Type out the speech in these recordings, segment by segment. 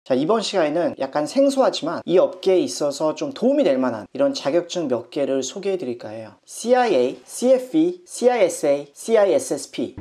자, 이번 시간에는 약간 생소하지만 이 업계에 있어서 좀 도움이 될 만한 이런 자격증 몇 개를 소개해 드릴까 해요. CIA, CFE, CISA, CISSP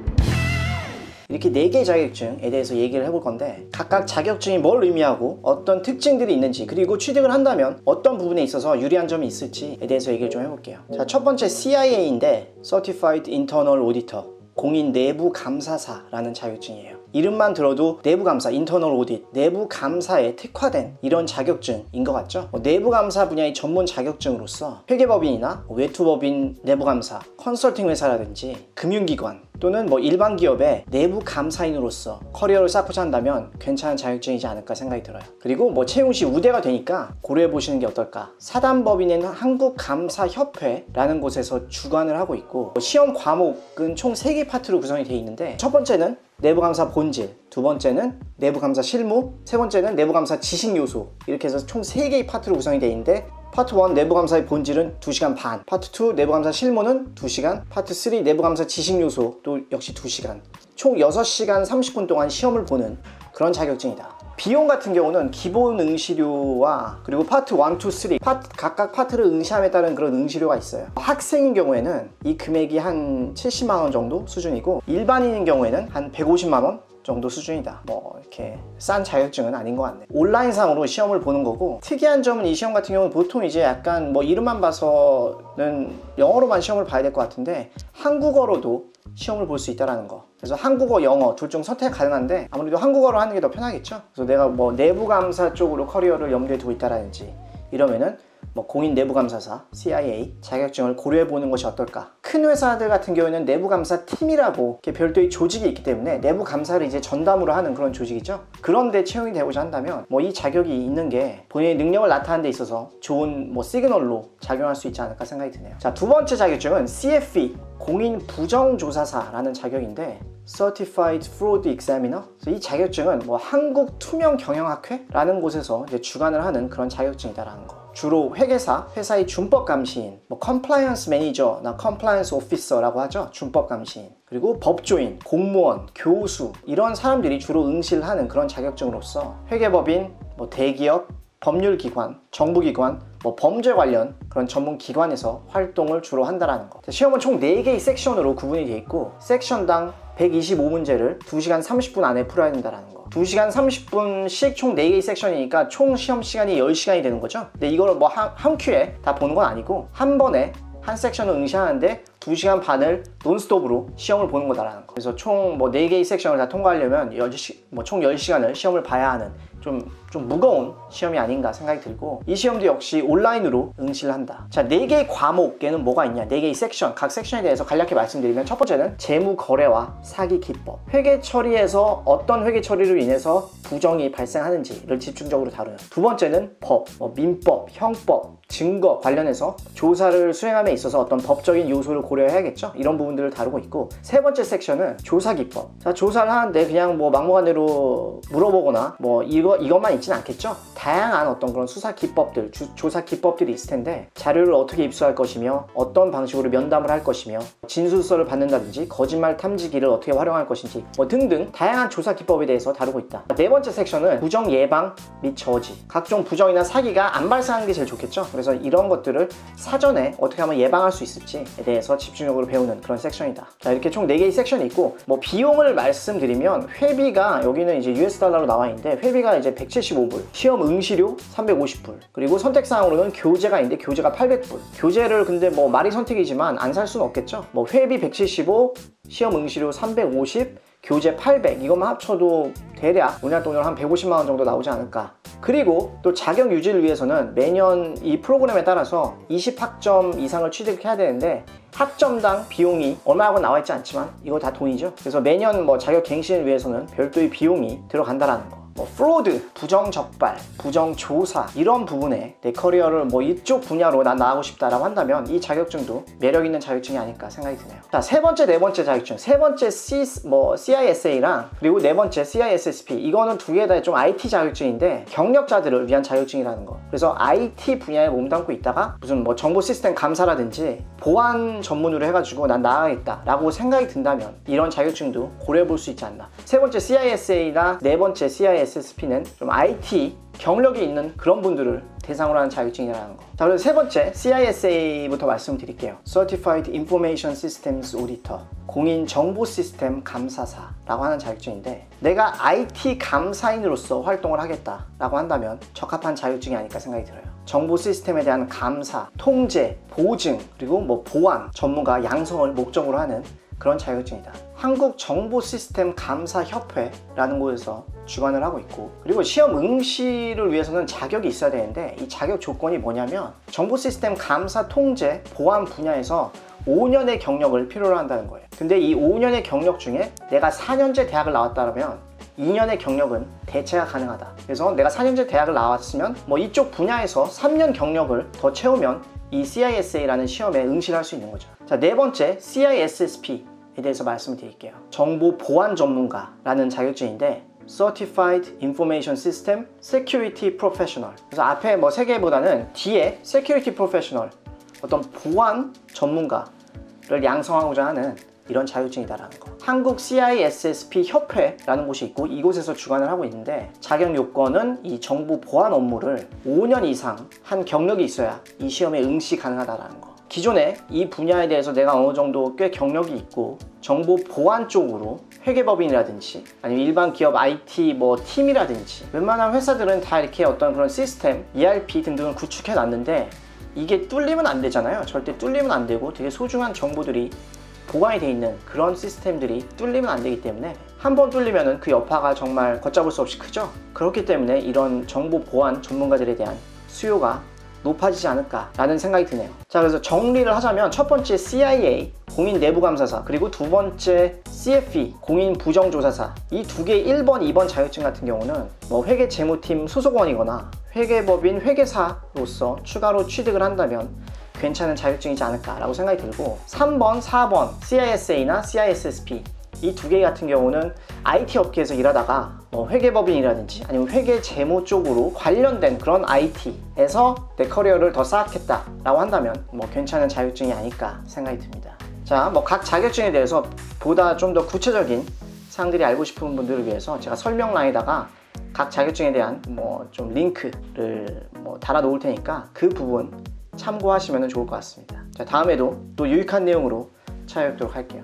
이렇게 4개의 자격증에 대해서 얘기를 해볼 건데, 각각 자격증이 뭘 의미하고 어떤 특징들이 있는지, 그리고 취득을 한다면 어떤 부분에 있어서 유리한 점이 있을지에 대해서 얘기를 좀 해볼게요. 자, 첫 번째 CIA인데 Certified Internal Auditor, 공인 내부 감사사라는 자격증이에요. 이름만 들어도 내부 감사, 인터널 오딧, 내부 감사에 특화된 이런 자격증인 것 같죠? 내부 감사 분야의 전문 자격증으로서 회계법인이나 외투법인 내부 감사, 컨설팅 회사라든지 금융기관 또는 일반 기업의 내부 감사인으로서 커리어를 쌓고자 한다면 괜찮은 자격증이지 않을까 생각이 들어요. 그리고 채용 시 우대가 되니까 고려해 보시는 게 어떨까? 사단법인에는 한국감사협회라는 곳에서 주관을 하고 있고, 시험 과목은 총 3개 파트로 구성이 되어 있는데, 첫 번째는 내부감사 본질, 두 번째는 내부감사 실무, 세 번째는 내부감사 지식 요소, 이렇게 해서 총 3개의 파트로 구성이 되어 있는데, 파트 1 내부감사의 본질은 2시간 반, 파트 2 내부감사 실무는 2시간, 파트 3 내부감사 지식 요소도 역시 2시간, 총 6시간 30분 동안 시험을 보는 그런 자격증이다. 비용 같은 경우는 기본 응시료와 그리고 파트 1, 2, 3 각각 파트를 응시함에 따른 그런 응시료가 있어요. 학생인 경우에는 이 금액이 한 70만원 정도 수준이고, 일반인인 경우에는 한 150만원 정도 수준이다. 이렇게 싼 자격증은 아닌 것 같네. 온라인상으로 시험을 보는 거고, 특이한 점은 이 시험 같은 경우는 보통 이제 약간 이름만 봐서는 영어로만 시험을 봐야 될 것 같은데, 한국어로도 시험을 볼 수 있다는 거. 그래서 한국어, 영어 둘 중 선택 가능한데, 아무래도 한국어로 하는 게 더 편하겠죠. 그래서 내가 내부감사 쪽으로 커리어를 염두에 두고 있다라든지 이러면은 공인 내부감사사 CIA 자격증을 고려해보는 것이 어떨까. 큰 회사들 같은 경우에는 내부감사 팀이라고 이렇게 별도의 조직이 있기 때문에 내부감사를 이제 전담으로 하는 그런 조직이죠. 그런데 채용이 되고자 한다면 이 자격이 있는 게 본인의 능력을 나타내는 데 있어서 좋은 시그널로 작용할 수 있지 않을까 생각이 드네요. 자, 두 번째 자격증은 CFE, 공인 부정조사사라는 자격인데, Certified Fraud Examiner. 이 자격증은 한국 투명 경영학회라는 곳에서 이제 주관을 하는 그런 자격증이다라는 거. 주로 회계사, 회사의 준법 감시인, 컴플라이언스 매니저나 컴플라이언스 오피서라고 하죠. 준법 감시인. 그리고 법조인, 공무원, 교수, 이런 사람들이 주로 응시를 하는 그런 자격증으로서 회계법인, 대기업, 법률기관, 정부기관, 범죄 관련 그런 전문 기관에서 활동을 주로 한다라는 거. 시험은 총 4개의 섹션으로 구분이 되어 있고, 섹션당 125문제를 2시간 30분 안에 풀어야 된다라는 거. 2시간 30분씩 총 4개의 섹션이니까 총 시험 시간이 10시간이 되는 거죠. 근데 이걸 한 큐에 다 보는 건 아니고, 한 번에 한 섹션을 응시하는데 2시간 반을 논스톱으로 시험을 보는 거다라는 거. 그래서 총 4개의 섹션을 다 통과하려면 총 10시간을 시험을 봐야 하는 좀 무거운 시험이 아닌가 생각이 들고, 이 시험도 역시 온라인으로 응시를 한다. 자, 4개의 과목에는 뭐가 있냐, 4개의 섹션, 각 섹션에 대해서 간략히 말씀드리면, 첫 번째는 재무 거래와 사기 기법, 회계 처리에서 어떤 회계 처리로 인해서 부정이 발생하는지를 집중적으로 다루는. 두 번째는 법, 민법, 형법, 증거 관련해서 조사를 수행함에 있어서 어떤 법적인 요소를 고려해야겠죠. 이런 부분들을 다루고 있고, 세 번째 섹션은 조사 기법. 자, 조사를 하는데 그냥 막무가내로 물어보거나 이것만 있진 않겠죠. 다양한 어떤 그런 수사 기법들, 조사 기법들이 있을 텐데, 자료를 어떻게 입수할 것이며, 어떤 방식으로 면담을 할 것이며, 진술서를 받는다든지 거짓말 탐지기를 어떻게 활용할 것인지 등등 다양한 조사 기법에 대해서 다루고 있다. 네 번째 섹션은 부정 예방 및 저지. 각종 부정이나 사기가 안 발생하는 게 제일 좋겠죠. 그래서 이런 것들을 사전에 어떻게 하면 예방할 수 있을지에 대해서 집중적으로 배우는 그런 섹션이다. 자, 이렇게 총 4개의 섹션이 있고, 비용을 말씀드리면, 회비가 여기는 이제 US 달러로 나와 있는데, 회비가 이제 175불, 시험 응시료 350불, 그리고 선택사항으로는 교재가 있는데 교재가 800불. 교재를 근데 말이 선택이지만 안 살 수는 없겠죠. 회비 175, 시험 응시료 350, 교재 800, 이것만 합쳐도 대략 우리나라 돈으로 한 150만원 정도 나오지 않을까. 그리고 또 자격 유지를 위해서는 매년 이 프로그램에 따라서 20학점 이상을 취득해야 되는데, 학점당 비용이 얼마라고 나와 있지 않지만 이거 다 돈이죠. 그래서 매년 자격 갱신을 위해서는 별도의 비용이 들어간다라는 거. 프로드, 부정적발, 부정조사, 이런 부분에 내 커리어를 이쪽 분야로 난 나가고 싶다라고 한다면 이 자격증도 매력 있는 자격증이 아닐까 생각이 드네요. 자, 세 번째, 네 번째 자격증. 세 번째 CISA랑 그리고 네 번째 CISSP, 이거는 두 개 다 좀 IT 자격증인데 경력자들을 위한 자격증이라는 거. 그래서 IT 분야에 몸담고 있다가 무슨 정보 시스템 감사라든지 보안 전문으로 해가지고 난 나가겠다 라고 생각이 든다면 이런 자격증도 고려해 볼 수 있지 않나. 세 번째 CISA나 네 번째 CISSP, CISSP는 좀 IT 경력이 있는 그런 분들을 대상으로 하는 자격증이라는 거. 자, 그리고 세 번째 CISA부터 말씀드릴게요. Certified Information Systems Auditor, 공인 정보 시스템 감사사라고 하는 자격증인데, 내가 IT 감사인으로서 활동을 하겠다라고 한다면 적합한 자격증이 아닐까 생각이 들어요. 정보 시스템에 대한 감사, 통제, 보증, 그리고 뭐 보안 전문가 양성을 목적으로 하는 그런 자격증이다. 한국정보시스템감사협회라는 곳에서 주관을 하고 있고, 그리고 시험 응시를 위해서는 자격이 있어야 되는데, 이 자격 조건이 뭐냐면 정보시스템 감사, 통제, 보안 분야에서 5년의 경력을 필요로 한다는 거예요. 근데 이 5년의 경력 중에 내가 4년제 대학을 나왔다면 2년의 경력은 대체가 가능하다. 그래서 내가 4년제 대학을 나왔으면 뭐 이쪽 분야에서 3년 경력을 더 채우면 이 CISA라는 시험에 응시를 할 수 있는 거죠. 자, 네 번째 CISSP에 대해서 말씀을 드릴게요. 정보 보안 전문가라는 자격증인데, Certified Information System Security Professional. 그래서 앞에 뭐 세 개보다는 뒤에 Security Professional, 어떤 보안 전문가를 양성하고자 하는 이런 자격증이다라는 거. 한국 CISSP 협회라는 곳이 있고, 이곳에서 주관을 하고 있는데, 자격 요건은 이 정보 보안 업무를 5년 이상 한 경력이 있어야 이 시험에 응시 가능하다라는 거. 기존에 이 분야에 대해서 내가 어느 정도 꽤 경력이 있고, 정보 보안 쪽으로 회계법인이라든지 아니면 일반 기업 IT 뭐 팀이라든지 웬만한 회사들은 다 이렇게 어떤 그런 시스템, ERP 등등을 구축해 놨는데, 이게 뚫리면 안 되잖아요. 절대 뚫리면 안 되고, 되게 소중한 정보들이 보관이 되어 있는 그런 시스템들이 뚫리면 안 되기 때문에, 한번 뚫리면 그 여파가 정말 걷잡을 수 없이 크죠. 그렇기 때문에 이런 정보 보안 전문가들에 대한 수요가 높아지지 않을까라는 생각이 드네요. 자, 그래서 정리를 하자면 첫 번째 CIA, 공인 내부감사사, 그리고 두 번째 CFE, 공인 부정조사사, 이 두 개의 1번, 2번 자격증 같은 경우는 뭐 회계재무팀 소속원이거나 회계법인 회계사로서 추가로 취득을 한다면 괜찮은 자격증이지 않을까라고 생각이 들고, 3번, 4번 CISA나 CISSP 이 두 개 같은 경우는 IT 업계에서 일하다가 뭐 회계법인이라든지 아니면 회계재무 쪽으로 관련된 그런 IT에서 내 커리어를 더 쌓겠다라고 한다면 뭐 괜찮은 자격증이 아닐까 생각이 듭니다. 자, 뭐 각 자격증에 대해서 보다 좀 더 구체적인 사항들이 알고 싶은 분들을 위해서 제가 설명란에다가 각 자격증에 대한 뭐 좀 링크를 뭐 달아 놓을 테니까 그 부분 참고하시면 좋을 것 같습니다. 자, 다음에도 또 유익한 내용으로 찾아뵙도록 할게요.